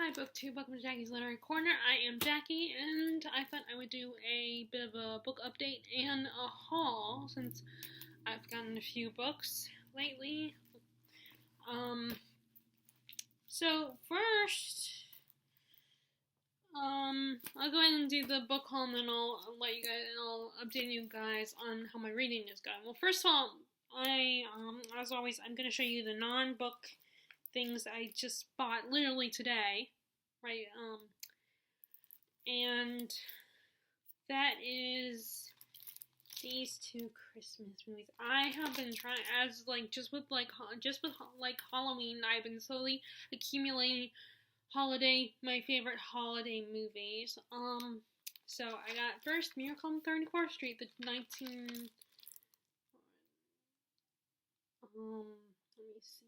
Hi, BookTube. Welcome to Jackie's Literary Corner. I am Jackie, and I thought I would do a bit of a book update and a haul since I've gotten a few books lately. So first, I'll go ahead and do the book haul, and then I'll I'll update you guys on how my reading is going. Well, first of all, as always, I'm going to show you the non-book things I just bought literally today, right? And that is these two Christmas movies. I have been trying, as just with Halloween, I've been slowly accumulating my favorite holiday movies. So I got first Miracle on 34th Street, the 19. Let me see.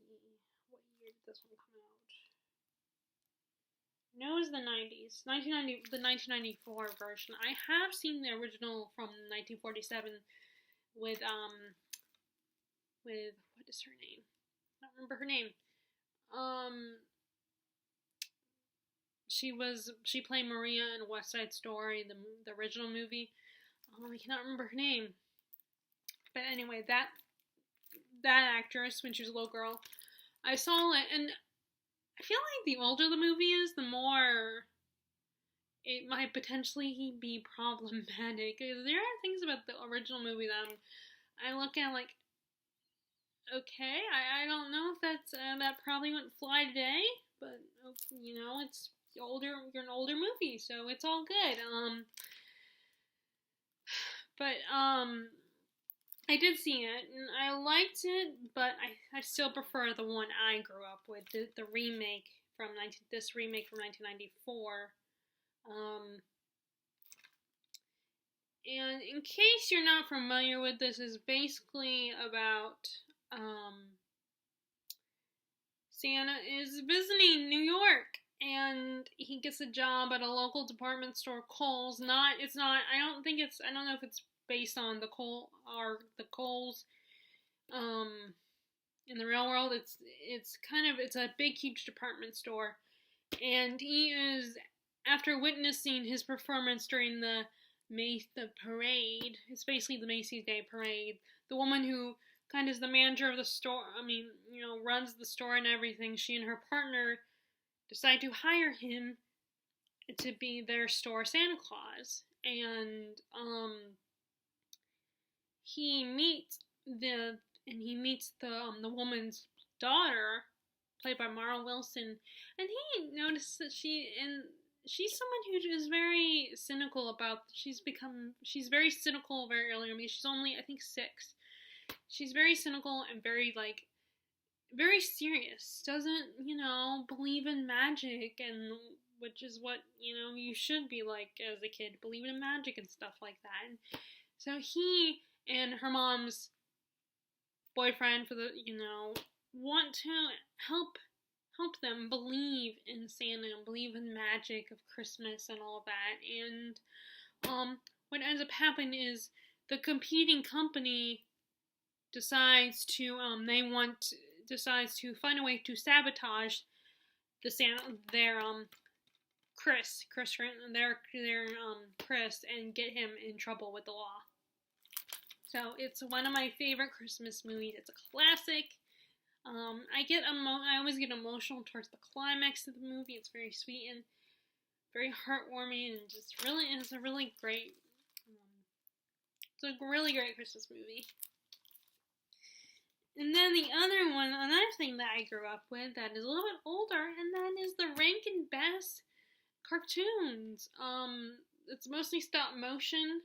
What year did this one come out? No, it was the 90s. The 1994 version. I have seen the original from 1947 with what is her name? I don't remember her name. She played Maria in West Side Story, the original movie. I cannot remember her name. But anyway, that actress, when she was a little girl, I saw it, and I feel like the older the movie is, the more it might potentially be problematic. There are things about the original movie that I look at like, okay, I don't know if that probably wouldn't fly today, but it's older. You're an older movie, so it's all good. I did see it, and I liked it, but I still prefer the one I grew up with, the remake from 1994. And in case you're not familiar with this, is basically about Santa is visiting New York, and he gets a job at a local department store, Kohl's. I don't know if it's based on the Kohl's in the real world. It's a big, huge department store, and he is, after witnessing his performance during the parade. It's basically the Macy's Day Parade. The woman who kind of is the manager of the store, runs the store and everything, she and her partner decide to hire him to be their store Santa Claus. And he meets the woman's daughter, played by Mara Wilson, and he noticed that she's someone who is very cynical she's very cynical very early. I mean, she's only, I think, 6. She's very cynical and very very serious. Doesn't, believe in magic, and which is what, you should be like as a kid, believing in magic and stuff like that. And so he and her mom's boyfriend want to help them believe in Santa and believe in magic of Christmas and all that. And what ends up happening is the competing company decides to find a way to sabotage Chris and get him in trouble with the law. So it's one of my favorite Christmas movies. It's a classic. I always get emotional towards the climax of the movie. It's very sweet and very heartwarming, and just really is a really great. It's a really great Christmas movie. And then another thing that I grew up with that is a little bit older, and that is the Rankin Bass cartoons. It's mostly stop motion,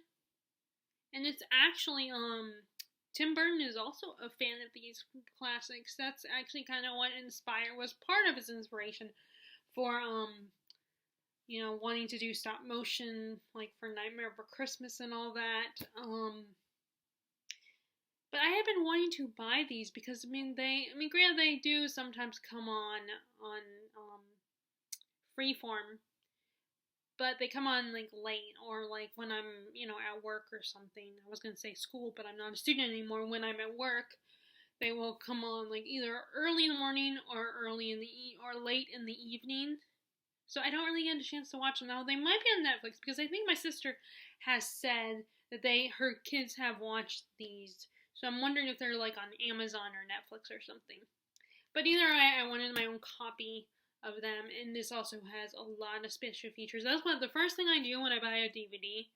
and it's actually Tim Burton is also a fan of these classics. That's actually kind of what was part of his inspiration for, wanting to do stop motion, like for Nightmare Before Christmas and all that. But I have been wanting to buy these because, granted, they do sometimes come on Freeform, but they come on late, or when I'm at work or something. I was gonna say school, but I'm not a student anymore. When I'm at work, they will come on either early in the morning or late in the evening. So I don't really get a chance to watch them now. They might be on Netflix because I think my sister has said that her kids have watched these. So I'm wondering if they're like on Amazon or Netflix or something. But either way, I wanted my own copy of them, and this also has a lot of special features. That's the first thing I do when I buy a DVD.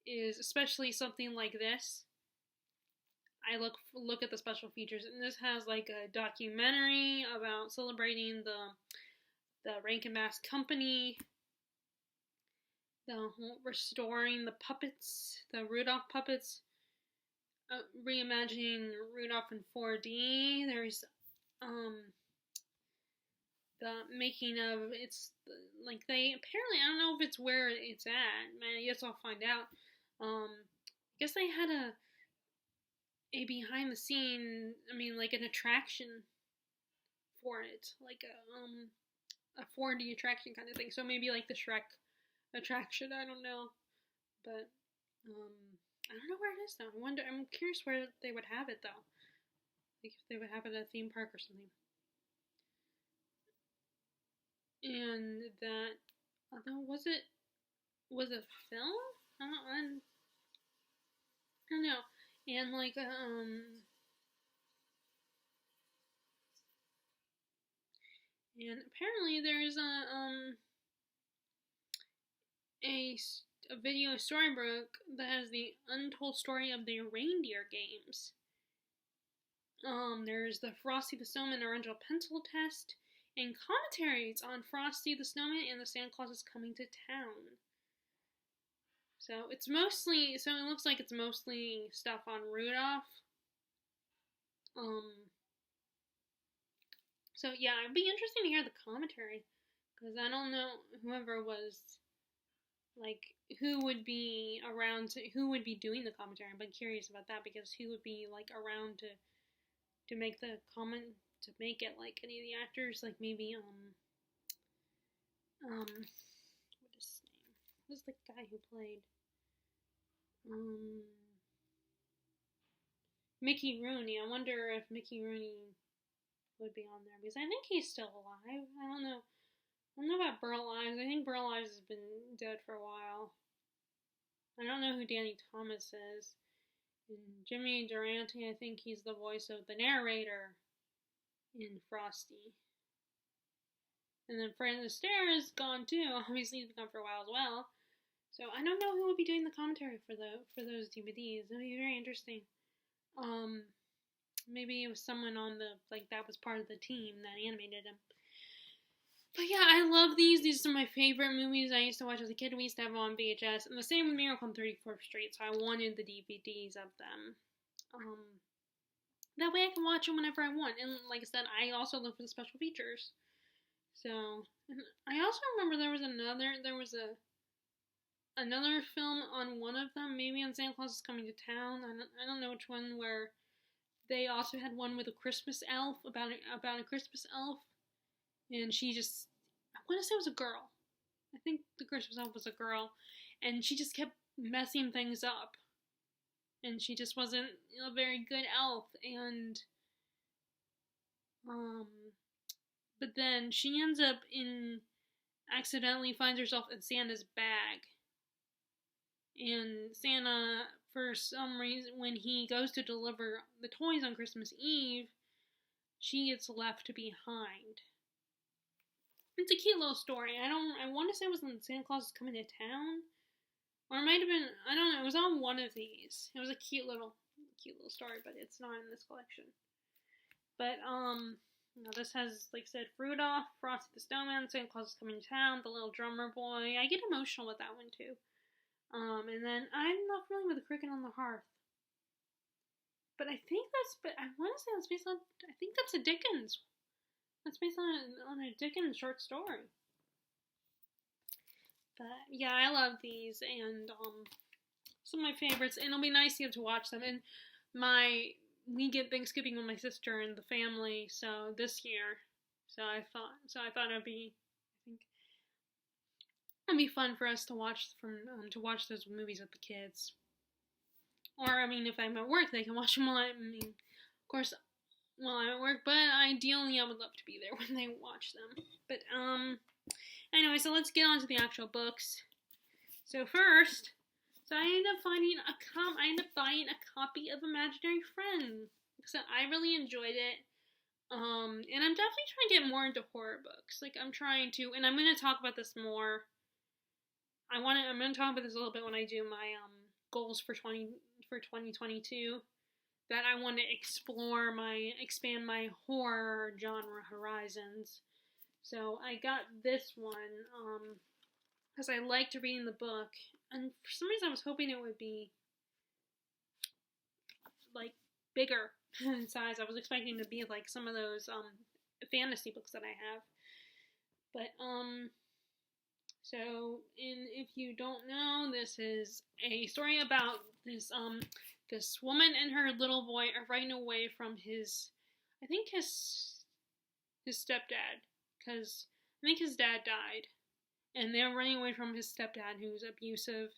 Is especially something like this. I look at the special features, and this has like a documentary about celebrating the Rankin-Bass company, the restoring the puppets, the Rudolph puppets, reimagining Rudolph in 4D. There's the making of like they apparently, I don't know if it's where it's at. I guess I'll find out. I guess they had a behind the scene, like an attraction for it, like a 4D attraction kind of thing. So maybe like the Shrek attraction. I don't know, but I don't know where it is though. I'm curious where they would have it though. Like if they would have it at a theme park or something. And that, although was it film? I don't know. And like and apparently there's a video storybook that has the untold story of the reindeer games. There's the Frosty the Snowman original pencil test and commentaries on Frosty the Snowman and the Santa Claus is Coming to Town. So it looks like it's mostly stuff on Rudolph. So yeah, it'd be interesting to hear the commentary, because I don't know whoever was, like, who would be doing the commentary. I'm curious about that, because who would be, like, around to make the comment, to make it, like, any of the actors, like, maybe, what is his name? Who's the guy who played, Mickey Rooney. I wonder if Mickey Rooney would be on there, because I think he's still alive. I don't know about Burl Ives. I think Burl Ives has been dead for a while. I don't know who Danny Thomas is. And Jimmy Durante, I think he's the voice of the narrator in Frosty. And then Fred Astaire is gone too. Obviously, he's been gone for a while as well. So I don't know who would be doing the commentary for those DVDs. It'll be very interesting. Maybe it was someone that was part of the team that animated him. But yeah, I love these. These are my favorite movies I used to watch as a kid. We used to have them on VHS. And the same with Miracle on 34th Street. So I wanted the DVDs of them. That way I can watch them whenever I want. And like I said, I also look for the special features. So, I also remember there was another film on one of them, maybe on Santa Claus is Coming to Town. I don't know which one, where they also had one with a Christmas elf, about a Christmas elf, and I want to say it was a girl. I think the Christmas elf was a girl, and she just kept messing things up, and she just wasn't a very good elf, and but then she ends up accidentally finds herself in Santa's bag. And Santa, for some reason, when he goes to deliver the toys on Christmas Eve, she gets left behind. It's a cute little story. I want to say it was in Santa Claus is Coming to Town. Or it might have been, I don't know, it was on one of these. It was a cute little story, but it's not in this collection. But, this has, like I said, Rudolph, Frosty the Snowman, Santa Claus is Coming to Town, the Little Drummer Boy. I get emotional with that one, too. And then I'm not familiar with The Cricket on the Hearth. But I want to say that's based on, I think that's a Dickens. That's based on a Dickens short story. But, yeah, I love these, and, some of my favorites, and it'll be nice to get to watch them, and we get Thanksgiving with my sister and the family, so this year, so I thought it'd be, it'd be fun for us to watch those movies with the kids. Or, if I'm at work, they can watch them all. Of course, while I'm at work, but ideally I would love to be there when they watch them. But anyway, so let's get on to the actual books. So first, I ended up buying a copy of Imaginary Friend. So I really enjoyed it. And I'm definitely trying to get more into horror books. Like I'm trying to, and I'm going to talk about this more. I'm going to talk about this a little bit when I do my goals for 2022. That I want to expand my horror genre horizons. So I got this one because I liked reading the book, and for some reason I was hoping it would be like bigger in size. I was expecting to be like some of those fantasy books that I have. But so if you don't know, this is a story about this woman and her little boy are running away from his stepdad, because I think his dad died, and they're running away from his stepdad who's abusive,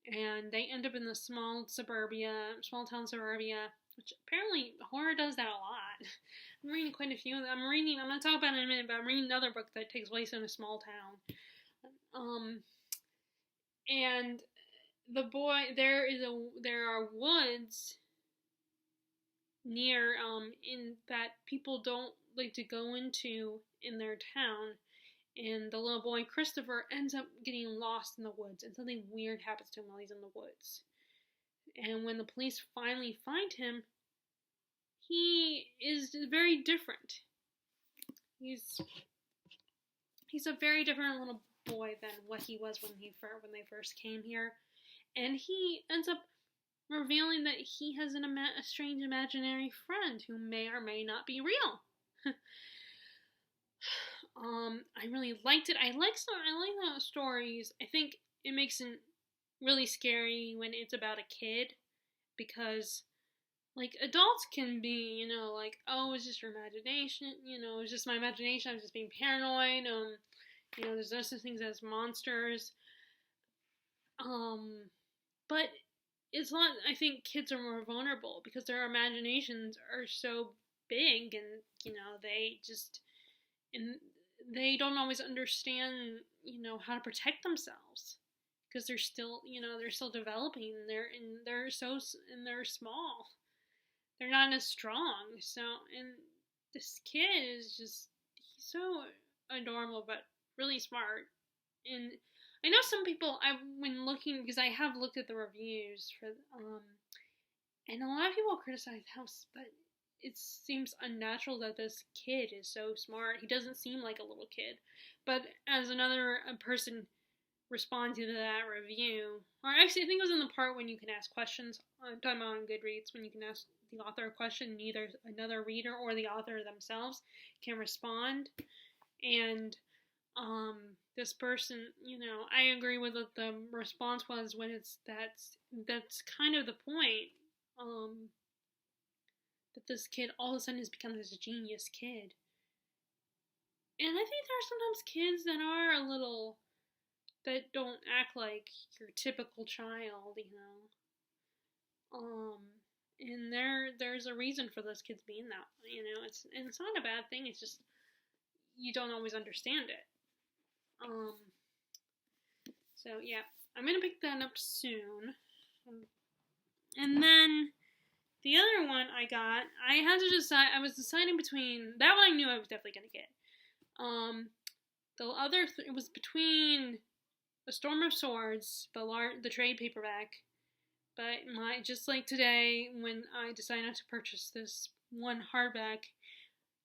and they end up in the small town suburbia, which apparently horror does that a lot. I'm reading quite a few. I'm going to talk about it in a minute, but I'm reading another book that takes place in a small town. And the boy, there are woods near, in that people don't like to go into in their town, and the little boy, Christopher, ends up getting lost in the woods, and something weird happens to him while he's in the woods. And when the police finally find him, he is very different. He's a very different little boy than what he was when they first came here, and he ends up revealing that he has a strange imaginary friend who may or may not be real. I really liked it. I like those stories. I think it makes it really scary when it's about a kid, because like adults can be, like, oh, it's just your imagination, it's just my imagination, I'm just being paranoid, there's no such things as monsters. But it's not, I think kids are more vulnerable because their imaginations are so big, and, they don't always understand, how to protect themselves, because they're still developing, they're small. They're not as strong. So, and this kid is just, he's so adorable, but really smart. And I know some people, when looking, because I have looked at the reviews for, and a lot of people criticize how, but it seems unnatural that this kid is so smart. He doesn't seem like a little kid. But as another person responded to that review, or actually I think it was in the part when you can ask questions, I'm talking about on Goodreads, when you can ask the author a question, and either another reader or the author themselves can respond. And this person, I agree with what the response was, when that's kind of the point, that this kid all of a sudden has become this genius kid. And I think there are sometimes kids that don't act like your typical child, and there's a reason for those kids being that, it's not a bad thing, it's just, you don't always understand it. So yeah, I'm gonna pick that up soon. And then the other one I got, I was deciding between, that one I knew I was definitely gonna get. The other, it was between A Storm of Swords, the trade paperback, but just like today, when I decided not to purchase this one hardback,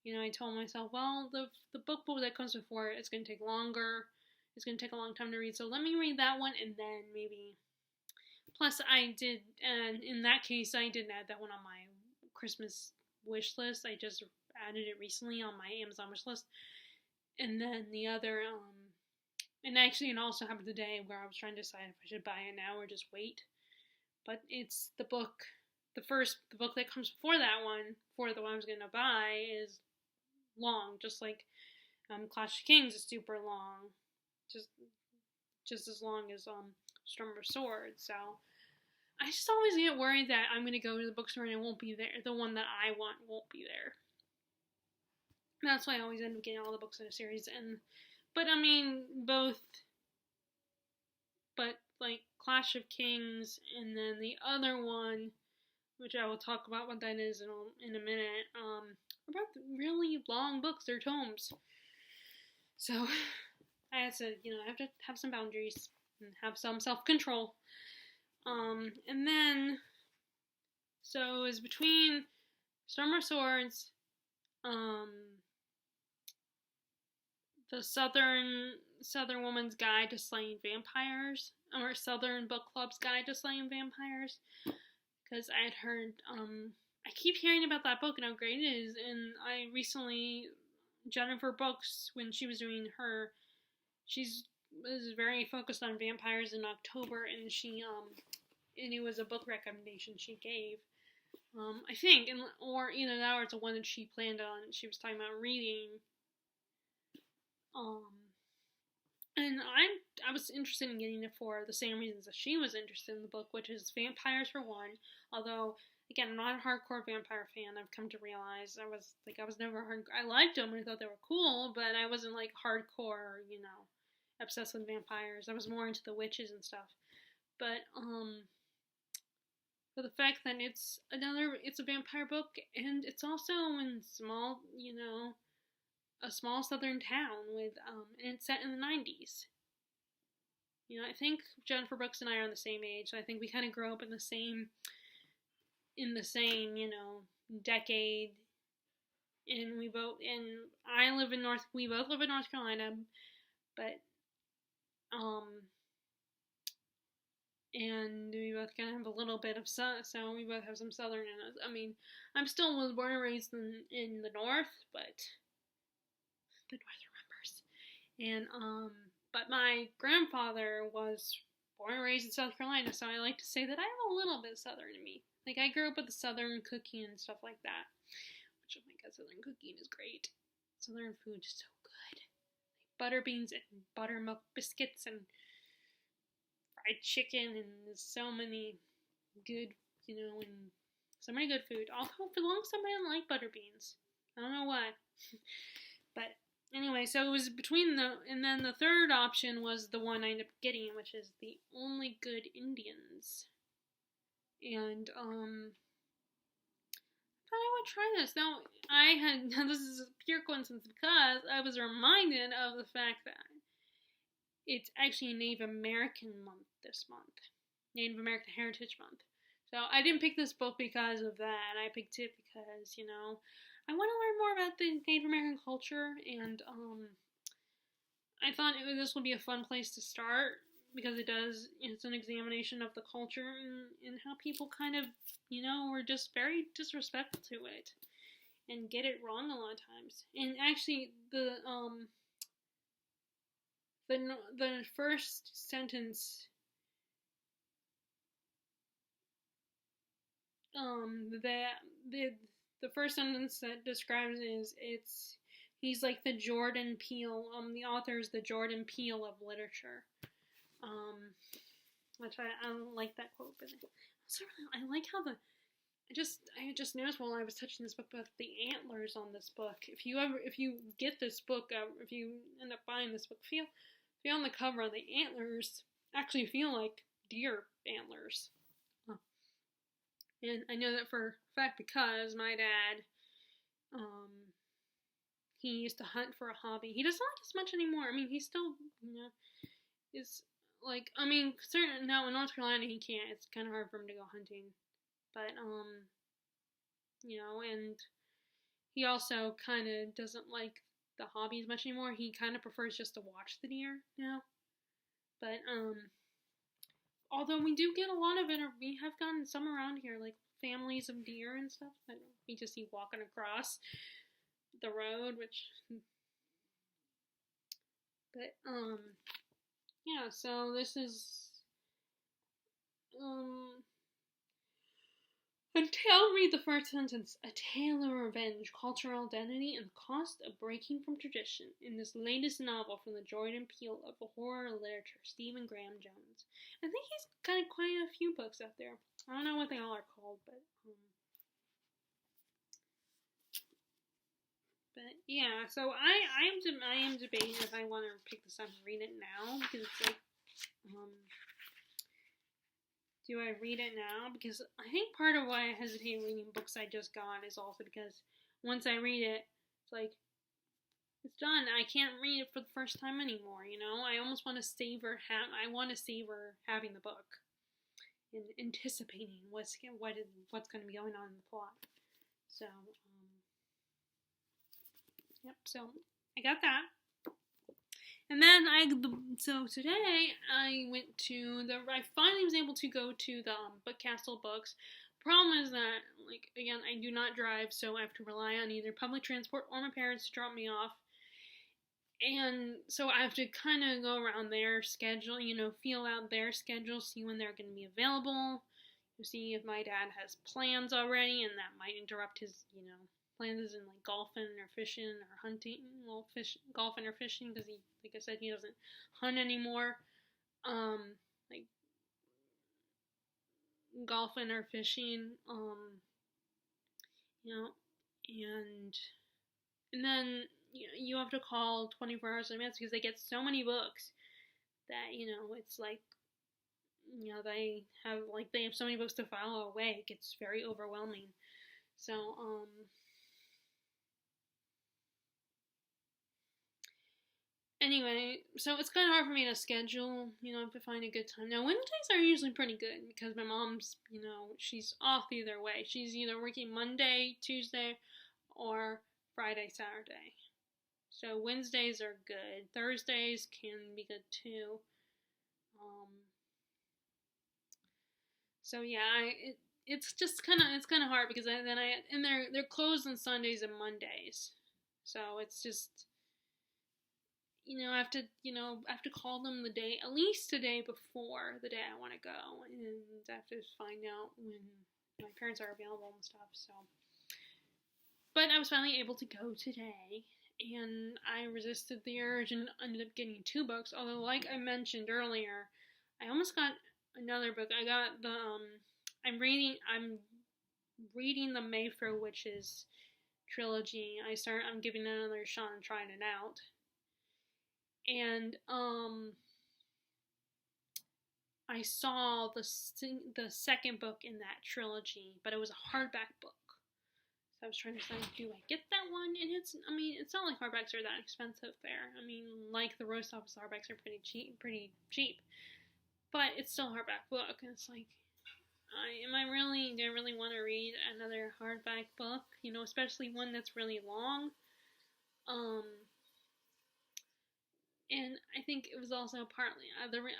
I told myself, well, the book that comes before it, it's going to take longer, it's going to take a long time to read, so let me read that one, and then maybe, plus I did, and in that case, I didn't add that one on my Christmas wish list, I just added it recently on my Amazon wish list, and then the other, and actually it also happened today where I was trying to decide if I should buy it now or just wait, but it's the book that comes before that one, for the one I was going to buy, is long, just like Clash of Kings is super long, just as long as Storm of Swords. So I just always get worried that I'm gonna go to the bookstore and it won't be there. The one that I want won't be there. That's why I always end up getting all the books in a series. But I mean, but like Clash of Kings, and then the other one, which I will talk about what that is in a minute. About really long books. They're tomes. So I have to, I have to have some boundaries and have some self-control. And then, so it was between Storm of Swords, the Southern Woman's Guide to Slaying Vampires, or Southern Book Club's Guide to Slaying Vampires, because I had heard, I keep hearing about that book and how great it is, and I recently, Jennifer Brooks, when she was doing she was very focused on vampires in October, and and it was a book recommendation she gave, I think, or either that or it's a one that she planned on, she was talking about reading, and I was interested in getting it for the same reasons that she was interested in the book, which is vampires for one. Although, again, I'm not a hardcore vampire fan. I've come to realize I was never I liked them and I thought they were cool, but I wasn't like hardcore, obsessed with vampires. I was more into the witches and stuff. But for the fact that it's a vampire book, and it's also in a small southern town and it's set in the 90s. I think Jennifer Brooks and I are on the same age, so I think we kind of grew up in the same, decade. And we both live in North Carolina, but, and we both kind of have a little bit of so we both have some southern in us. I mean, I'm still born and raised in the north, but the North remembers. And, but my grandfather was born and raised in South Carolina, so I like to say that I have a little bit southern in me. Like, I grew up with the southern cooking and stuff like that. Which, oh my god, southern cooking is great. Southern food is so good. Like butter beans and buttermilk biscuits and fried chicken, and there's so many good, and so many good food. Although, for the longest time, I didn't like butter beans. I don't know why. But anyway, so it was and then the third option was the one I ended up getting, which is The Only Good Indians. And, I thought I would try this. Now, this is a pure coincidence because I was reminded of the fact that it's actually Native American month this month. Native American Heritage Month. So I didn't pick this book because of that. I picked it because, I want to learn more about the Native American culture, and I thought this would be a fun place to start because it's an examination of the culture and how people kind of, were just very disrespectful to it and get it wrong a lot of times. And actually, the first sentence, the first sentence that describes he's like the Jordan Peele, the author is the Jordan Peele of literature. Which I don't like that quote, but I like how I just noticed while I was touching this book about the antlers on this book. If you get this book, if you end up buying this book, feel on the cover, the antlers actually feel like deer antlers. And I know that for a fact because my dad, he used to hunt for a hobby. He doesn't like as much anymore. I mean, he still, is like, I mean, certain now in North Carolina he can't. It's kind of hard for him to go hunting, but and he also kind of doesn't like the hobby as much anymore. He kind of prefers just to watch the deer now. But although we do get a lot of it, we have gotten some around here, like families of deer and stuff that we just see walking across the road, but yeah, so this is, I'll read the first sentence. A tale of revenge, cultural identity, and the cost of breaking from tradition in this latest novel from the Jordan Peele of horror literature, Stephen Graham Jones. I think he's got quite a few books out there. I don't know what they all are called, but yeah. So I am debating if I want to pick this up and read it now, because it's like do I read it now? Because I think part of why I hesitate reading books I just got is also because once I read it, it's like, it's done. I can't read it for the first time anymore, you know? I almost want to savor having the book and anticipating what's going to be going on in the plot. So, yep, so I got that. And then today I finally was able to go to the Book Castle Books. Problem is that, like, again, I do not drive, so I have to rely on either public transport or my parents to drop me off. And so I have to kind of go around their schedule, feel out their schedule, see when they're going to be available, see if my dad has plans already, and that might interrupt his, plans in like golfing or fishing or hunting. Well, golfing or fishing, because he, like I said, he doesn't hunt anymore. Like golfing or fishing, and then you have to call 24 hours in advance because they get so many books that it's like they have so many books to file away. It gets very overwhelming. So anyway, so it's kind of hard for me to schedule, to find a good time. Now, Wednesdays are usually pretty good because my mom's, she's off either way. She's either working Monday, Tuesday, or Friday, Saturday. So Wednesdays are good. Thursdays can be good too. So yeah, it's just kind of hard because they're closed on Sundays and Mondays. So it's just, I have to call them at least the day before the day I want to go, and I have to find out when my parents are available and stuff. So, but I was finally able to go today, and I resisted the urge and ended up getting 2 books. Although, like I mentioned earlier, I almost got another book. I got the I'm reading the Mayfro Witches trilogy. I'm giving it another shot and trying it out. And I saw the second book in that trilogy, but it was a hardback book. So I was trying to decide, do I get that one? And it's not like hardbacks are that expensive there. Like the Roast Office hardbacks are pretty cheap. But it's still a hardback book, and it's like, do I really want to read another hardback book? Especially one that's really long. And I think it was also partly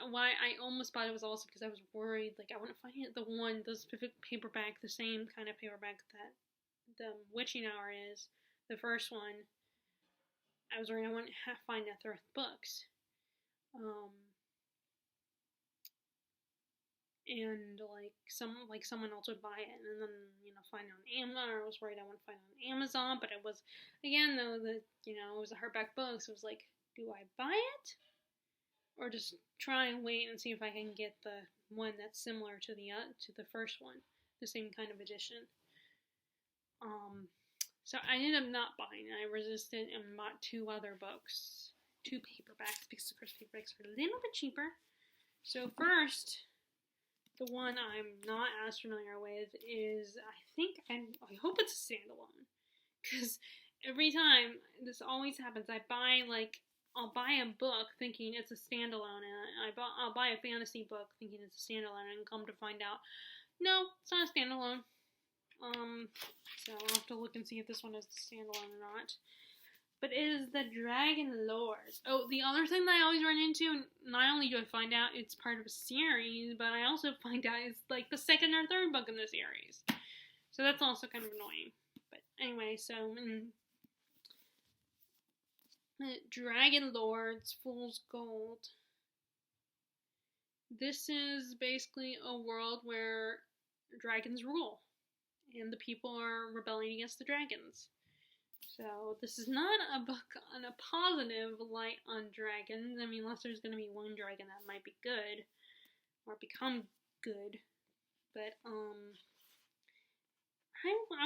why I almost bought it was also because I was worried, like, I wouldn't find it the specific paperback, the same kind of paperback that the Witching Hour is, the first one. I was worried I wouldn't find that through books. And someone else would buy it and then find it on Amazon, or I was worried I wouldn't find it on Amazon, but it was, again, though, it was a hardback book, so it was like, do I buy it or just try and wait and see if I can get the one that's similar to the first one, the same kind of edition? So I ended up not buying it. I resisted and bought 2 other books, 2 paperbacks, because of course paperbacks are a little bit cheaper. So first, the one I'm not as familiar with is, I hope it's a standalone, because every time this always happens, I'll buy a book thinking it's a standalone, and I'll buy a fantasy book thinking it's a standalone, and come to find out, no, it's not a standalone. So I'll have to look and see if this one is a standalone or not. But it is the Dragon Lords. Oh, the other thing that I always run into, not only do I find out it's part of a series, but I also find out it's like the second or third book in the series. So that's also kind of annoying. But anyway, so Dragon Lords, Fool's Gold. This is basically a world where dragons rule. and the people are rebelling against the dragons. So this is not a book on a positive light on dragons. I mean, unless there's going to be one dragon that might be good or become good. But I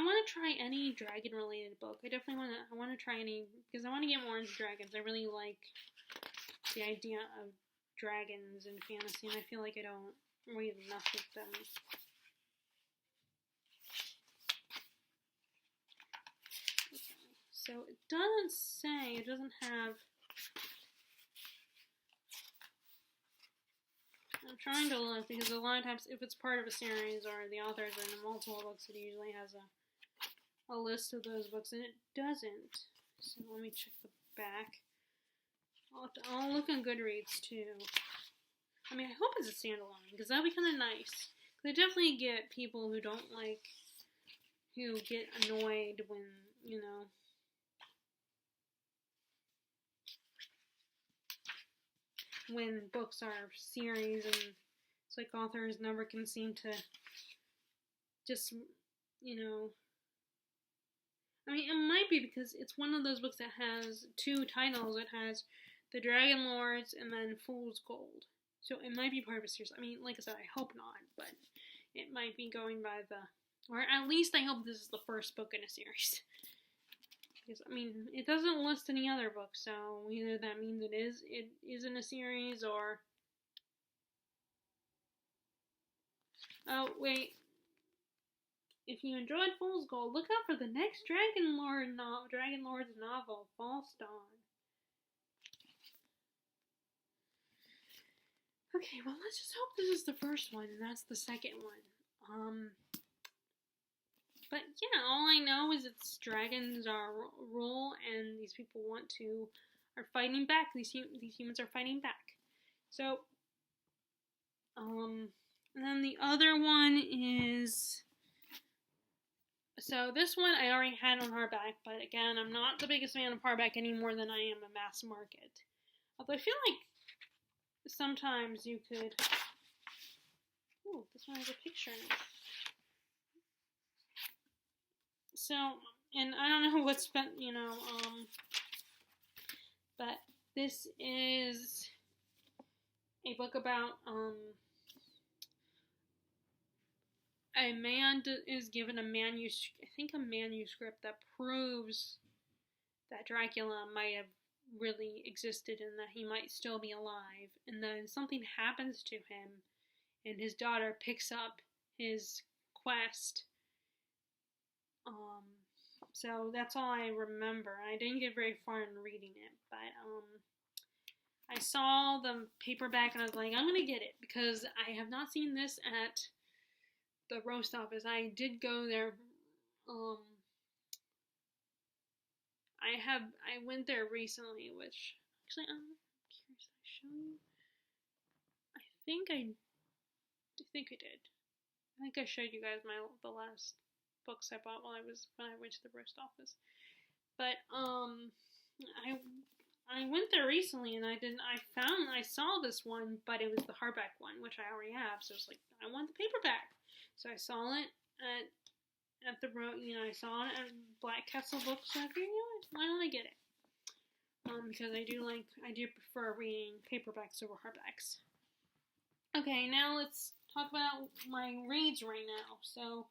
want to try any dragon related book. I want to try any, because I want to get more into dragons. I really like the idea of dragons in fantasy, and I feel like I don't read enough of them. So it doesn't say, it doesn't have, I'm trying to look, because a lot of times if it's part of a series or the authors are in multiple books, it usually has a list of those books, and it doesn't. So let me check the back. I'll look on Goodreads too. I mean, I hope it's a standalone, because that'd be kind of nice. They definitely get people who don't like, who get annoyed when, you know, when books are series and it's like authors never can seem to just, you know, I mean, it might be because it's one of those books that has two titles. It has The Dragon Lords and then Fool's Gold. So it might be part of a series. I mean, like I said, I hope not, but it might be going by the, or at least I hope this is the first book in a series. Because, I mean, it doesn't list any other books, so either that means it is in a series, or... Oh, wait. If you enjoyed Fool's Gold, look out for the next Dragon Lord's novel, False Dawn. Okay, well, let's just hope this is the first one, and that's the second one. But yeah, all I know is it's dragons are rule, and these people are fighting back. These humans are fighting back. So, and then the other one is, so this one I already had on hardback, but again, I'm not the biggest fan of hardback any more than I am a mass market. Although I feel like sometimes you could, oh, this one has a picture in it. So, and I don't know what's been, you know, but this is a book about, a man is given a manuscript that proves that Dracula might have really existed and that he might still be alive. And then something happens to him, and his daughter picks up his quest. So that's all I remember. I didn't get very far in reading it, but I saw the paperback and I was like, I'm gonna get it, because I have not seen this at the roast office. I did go there. I went there recently, which actually I'm curious. Did I show you? I think I did. I think I showed you guys the last books I bought when I went to the roast office. But I went there recently and I saw this one, but it was the hardback one, which I already have. So it's like, I want the paperback. So I saw it at the I saw it at Black Castle Books. So I figured, why don't I get it? Because I do prefer reading paperbacks over hardbacks. Okay, now let's talk about my reads right now. So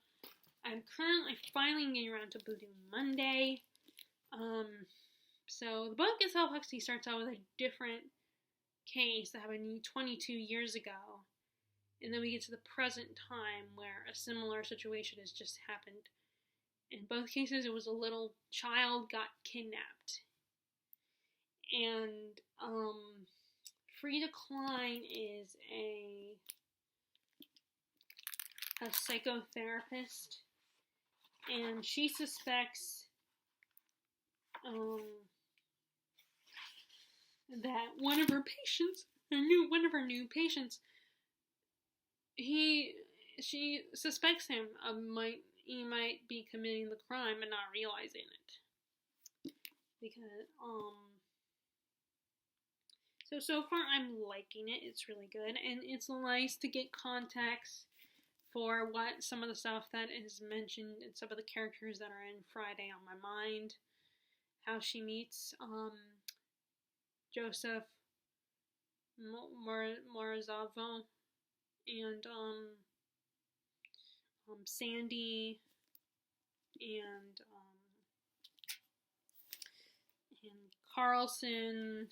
I'm currently finally getting around to Blue Monday. So the book itself actually starts out with a different case that happened 22 years ago. And then we get to the present time where a similar situation has just happened. In both cases, it was a little child got kidnapped. And Frida Klein is a psychotherapist, and she suspects that one of her new patients, she suspects he might be committing the crime and not realizing it. Because so far I'm liking it. It's really good, and it's nice to get context for what some of the stuff that is mentioned and some of the characters that are in Friday on My Mind. How she meets Joseph Morazavo and Sandy and Carlson,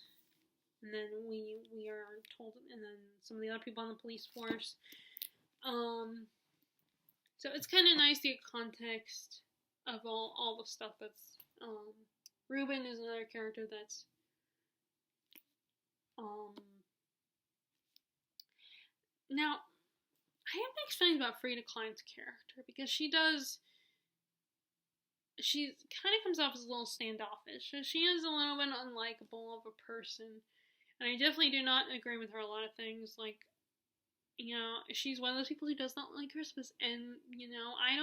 and then we are told, and then some of the other people on the police force. So it's kind of nice to get context of all the stuff that's. Ruben is another character that's. Now, I have mixed feelings about Frida Klein's character because she kind of comes off as a little standoffish. She is a little bit unlikable of a person, and I definitely do not agree with her a lot of things. Like, she's one of those people who does not like Christmas, and I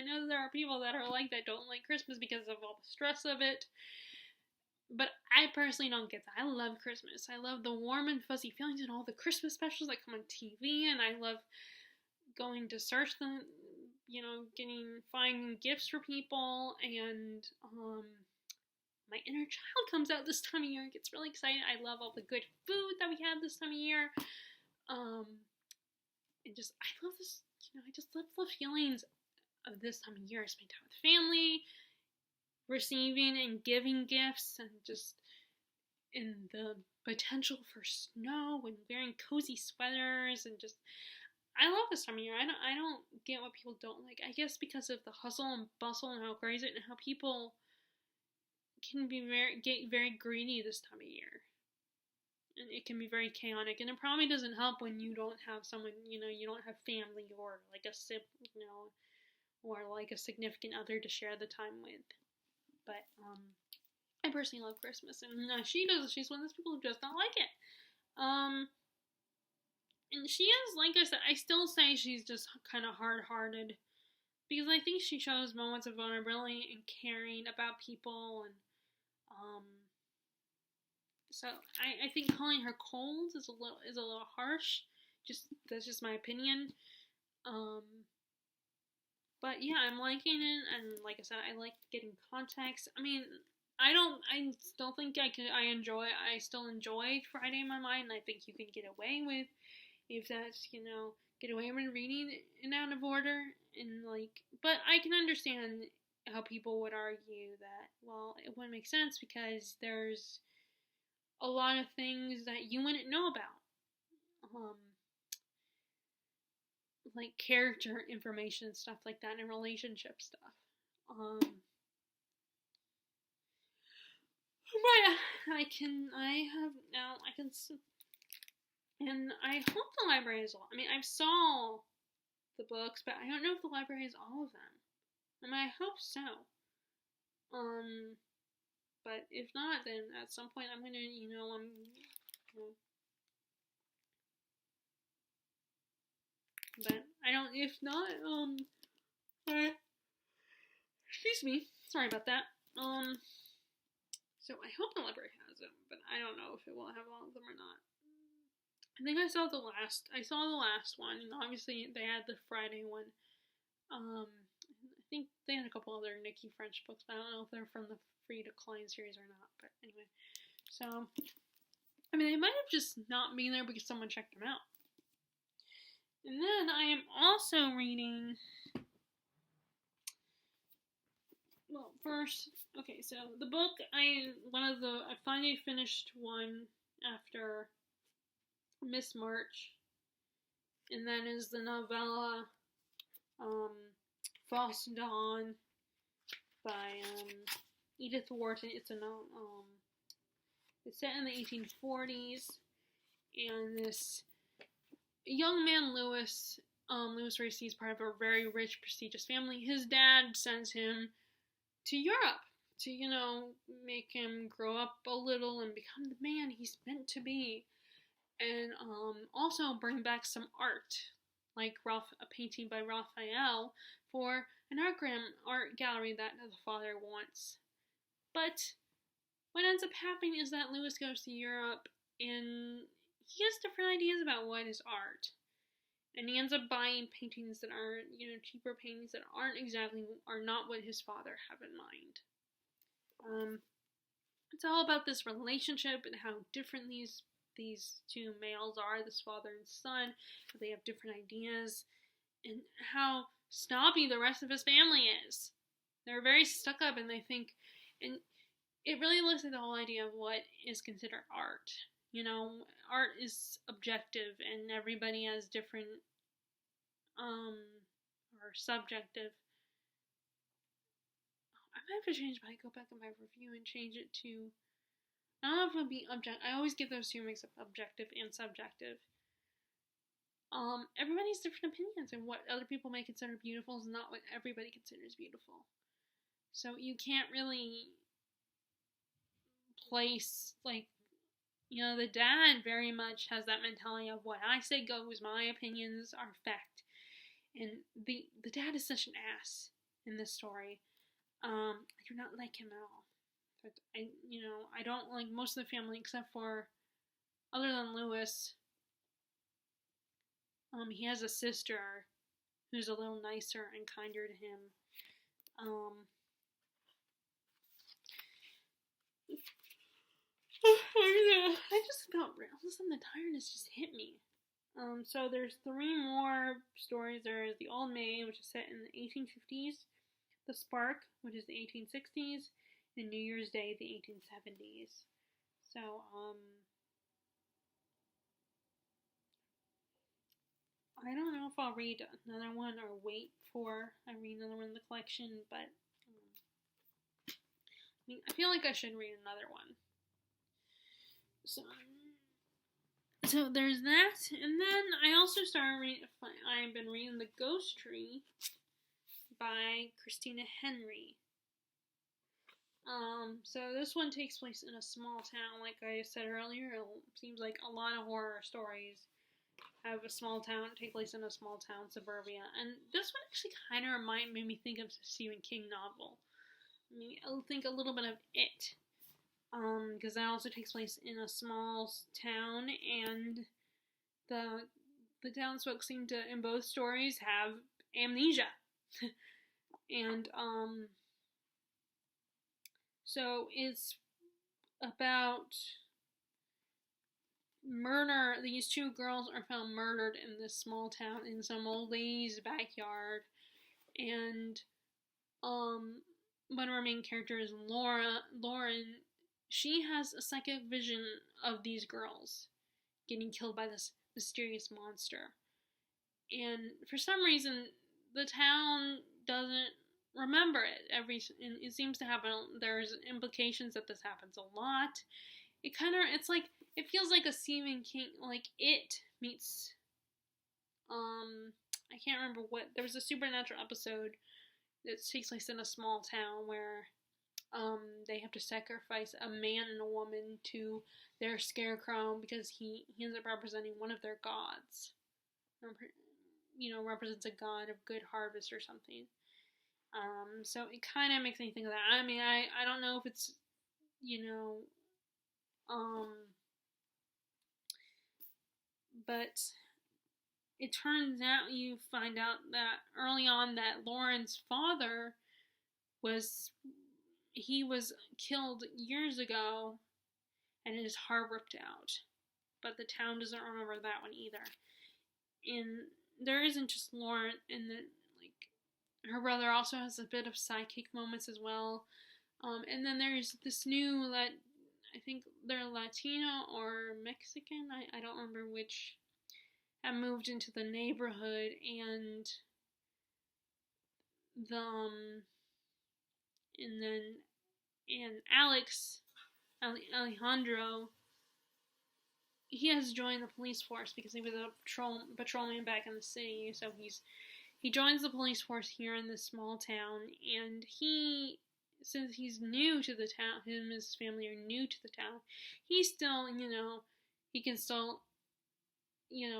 know there are people that are like that, don't like Christmas because of all the stress of it. But I personally don't get that. I love Christmas. I love the warm and fuzzy feelings and all the Christmas specials that come on TV, and I love going to search them, finding gifts for people, and my inner child comes out this time of year and gets really excited. I love all the good food that we have this time of year. And just, I love this, I just love the feelings of this time of year. I spend time with family, receiving and giving gifts, and just in the potential for snow and wearing cozy sweaters, and just I love this time of year. I don't get what people don't like. I guess because of the hustle and bustle and how crazy and how people can get very greedy this time of year. And it can be very chaotic, and it probably doesn't help when you don't have someone, you don't have family or like a sibling, or like a significant other to share the time with. But I personally love Christmas, and she does. She's one of those people who does not like it. And she is, like I said, I still say she's just kind of hard-hearted, because I think she shows moments of vulnerability and caring about people, and so I think calling her cold is a little harsh. That's just my opinion. But yeah, I'm liking it, and like I said, I like getting context. I mean, I still think I still enjoy Friday in My Mind, and I think you can get away with, if that's, get away with reading it out of order, and but I can understand how people would argue that, well, it wouldn't make sense because there's a lot of things that you wouldn't know about. Like character information and stuff like that, and relationship stuff. But and I hope the library is all. I mean, I saw the books, but I don't know if the library has all of them. I mean, I hope so. But if not, then at some point I'm gonna, but I don't. If not, excuse me. Sorry about that. So I hope the library has them, but I don't know if it will have all of them or not. I think I saw the last one, and obviously they had the Friday one. I think they had a couple other Nikki French books, but I don't know if they're from the Frida Klein series or not. But anyway, so I mean, they might have just not been there because someone checked them out. And then I am also reading. Well, first, okay, so the book I finally finished one after Miss March, and that is the novella False Dawn by Edith Wharton. It's set in the 1840s, and this young man, Louis Racy, is part of a very rich, prestigious family. His dad sends him to Europe to, make him grow up a little and become the man he's meant to be. And also bring back some art, like a painting by Raphael, for an art gallery that the father wants. But what ends up happening is that Louis goes to Europe, and he has different ideas about what is art. And he ends up buying paintings that are, cheaper paintings that are not what his father had in mind. It's all about this relationship and how different these two males are, this father and son. They have different ideas, and how snobby the rest of his family is. They're very stuck up, and they think, and it really looks at the whole idea of what is considered art. Art is objective, and everybody has different, or subjective. I might have to change my, go back in my review and change it to, I don't know if it would be objective. I always get those two mixed up, objective and subjective. Everybody's different opinions, and what other people may consider beautiful is not what everybody considers beautiful. So you can't really place, the dad very much has that mentality of what I say goes, my opinions are fact. And the dad is such an ass in this story. I do not like him at all. But I don't like most of the family except for, other than Lewis. He has a sister who's a little nicer and kinder to him. I just felt real. Listen, the tiredness just hit me. So there's 3 more stories. There's The Old Maid, which is set in the 1850s. The Spark, which is the 1860s. And New Year's Day, the 1870s. So, I don't know if I'll read another one or wait for I read another one in the collection, but I feel like I should read another one. So there's that, and then I also I've been reading The Ghost Tree by Christina Henry. So this one takes place in a small town, like I said earlier. It seems like a lot of horror stories have a small town, take place in a small town, suburbia, and this one actually kind of made me think of a Stephen King novel. I'll think a little bit of It. Because that also takes place in a small town, and the townsfolk seem to, in both stories, have amnesia. And, so it's about murder. These 2 girls are found murdered in this small town in some old lady's backyard, and, one of our main characters, Lauren, she has a psychic vision of these girls getting killed by this mysterious monster. And for some reason, the town doesn't remember it. It seems to happen. There's implications that this happens a lot. It feels like a Stephen King, like It meets, I can't remember what, there was a supernatural episode that takes place in a small town where they have to sacrifice a man and a woman to their scarecrow because he ends up representing one of their gods. Represents a god of good harvest or something. So it kind of makes me think of that. I don't know if it's, but it turns out, you find out that early on that Lauren's father was killed years ago, and his heart ripped out. But the town doesn't remember that one either. And there isn't just Lauren, and her brother also has a bit of sidekick moments as well. And then there's this new, I think they're Latino or Mexican, I don't remember which, have moved into the neighborhood, and Alejandro, he has joined the police force because he was a patrolman back in the city. So he joins the police force here in this small town, and since he's new to the town, him and his family are new to the town, he's still, he can still,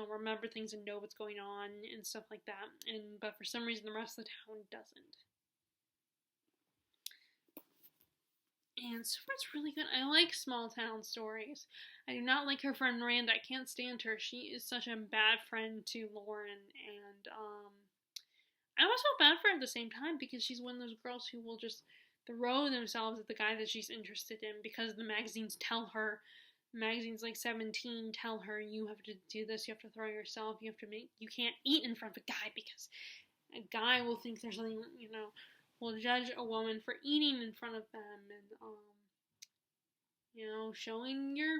remember things and know what's going on and stuff like that. But for some reason, the rest of the town doesn't. And so far it's really good. I like small town stories. I do not like her friend Miranda. I can't stand her. She is such a bad friend to Lauren, and I almost feel bad for her at the same time because she's one of those girls who will just throw themselves at the guy that she's interested in because the magazines tell her, magazines like 17 tell her, you have to do this, you have to throw yourself, you can't eat in front of a guy because a guy will think there's something, will judge a woman for eating in front of them, and showing your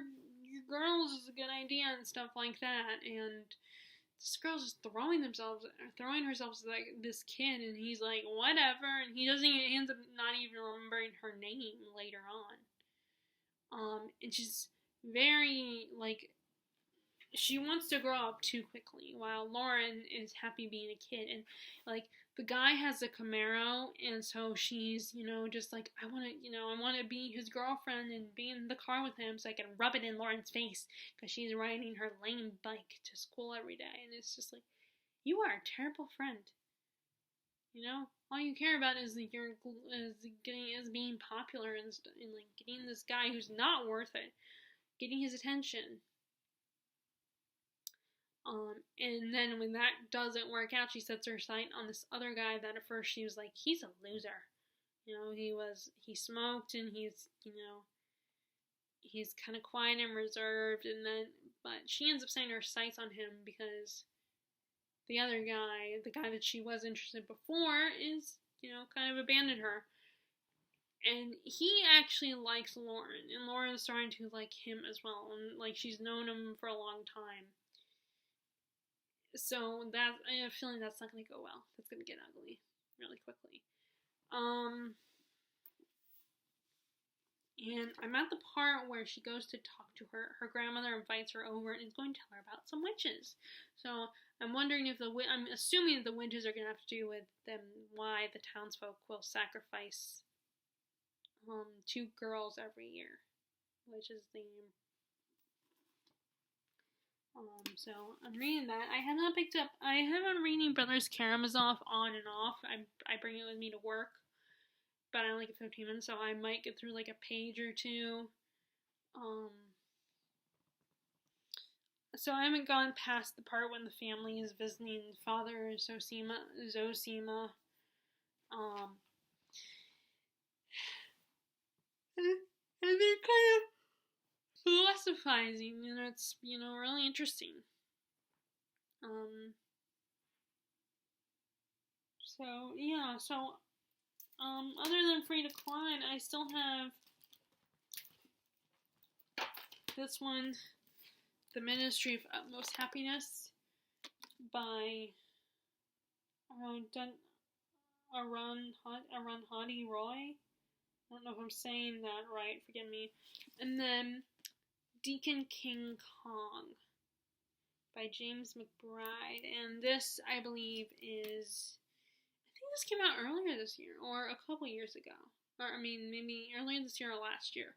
girls is a good idea and stuff like that. And this girl's just throwing herself as like this kid, and he's like, whatever, and he ends up not even remembering her name later on. It's just very like she wants to grow up too quickly, while Lauren is happy being a kid. And like the guy has a Camaro, and so she's just like, I want to be his girlfriend and be in the car with him so I can rub it in Lauren's face because she's riding her lame bike to school every day. And it's just like, you are a terrible friend. All you care about is being popular and like getting this guy who's not worth it, getting his attention. And then when that doesn't work out, she sets her sight on this other guy that at first she was like, he's a loser. He smoked, and he's kind of quiet and reserved, but she ends up setting her sights on him because the other guy, the guy that she was interested in before, is, kind of abandoned her. And he actually likes Lauren, and Lauren's starting to like him as well, and like she's known him for a long time. So that I have a feeling that's not going to go well. That's going to get ugly really quickly. And I'm at the part where she goes to talk to her grandmother, invites her over, and is going to tell her about some witches. So I'm wondering if I'm assuming the witches are going to have to do with them, why the townsfolk will sacrifice 2 girls every year, which is the so I'm reading that. I have not picked up. I have been reading Brothers Karamazov on and off. I bring it with me to work, but I only get 15 minutes, so I might get through like a page or two. So I haven't gone past the part when the family is visiting Father Zosima. And they're kind of philosophizing, and it's really interesting. Other than Free Decline, I still have this one, The Ministry of Utmost Happiness by Arundhati Roy. I don't know if I'm saying that right, forgive me. And then Deacon King Kong by James McBride. And this, I believe, is... I think this came out earlier this year, or a couple years ago. Or, maybe earlier this year or last year.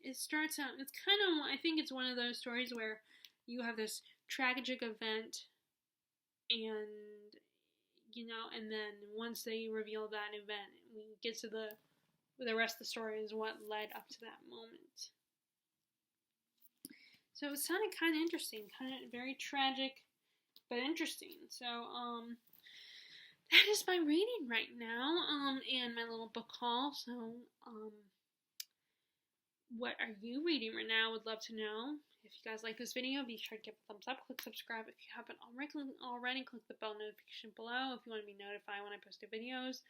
It starts out... It's kind of... I think it's one of those stories where you have this tragic event, and... and then once they reveal that event, we get to the rest of the story is what led up to that moment. So it sounded kind of interesting, kind of very tragic, but interesting. So, that is my reading right now, and my little book haul. So, what are you reading right now? I would love to know. If you guys like this video, be sure to give it a thumbs up, click subscribe if you haven't already, click the bell notification below if you want to be notified when I post new videos.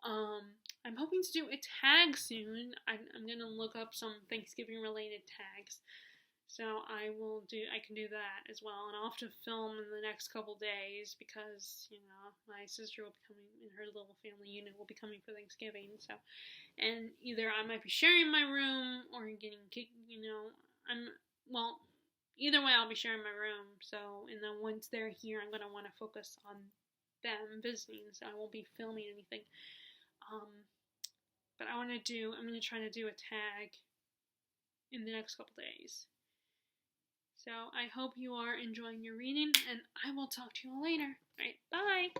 I'm hoping to do a tag soon. I'm going to look up some Thanksgiving related tags. So I can do that as well. And I'll have to film in the next couple days because, my sister will be coming, and her little family unit will be coming for Thanksgiving. So, and either I might be sharing my room or getting kicked, either way I'll be sharing my room. So, and then once they're here, I'm going to want to focus on them visiting. So I won't be filming anything. But I'm going to try to do a tag in the next couple days. So I hope you are enjoying your reading, and I will talk to you all later. Alright, bye!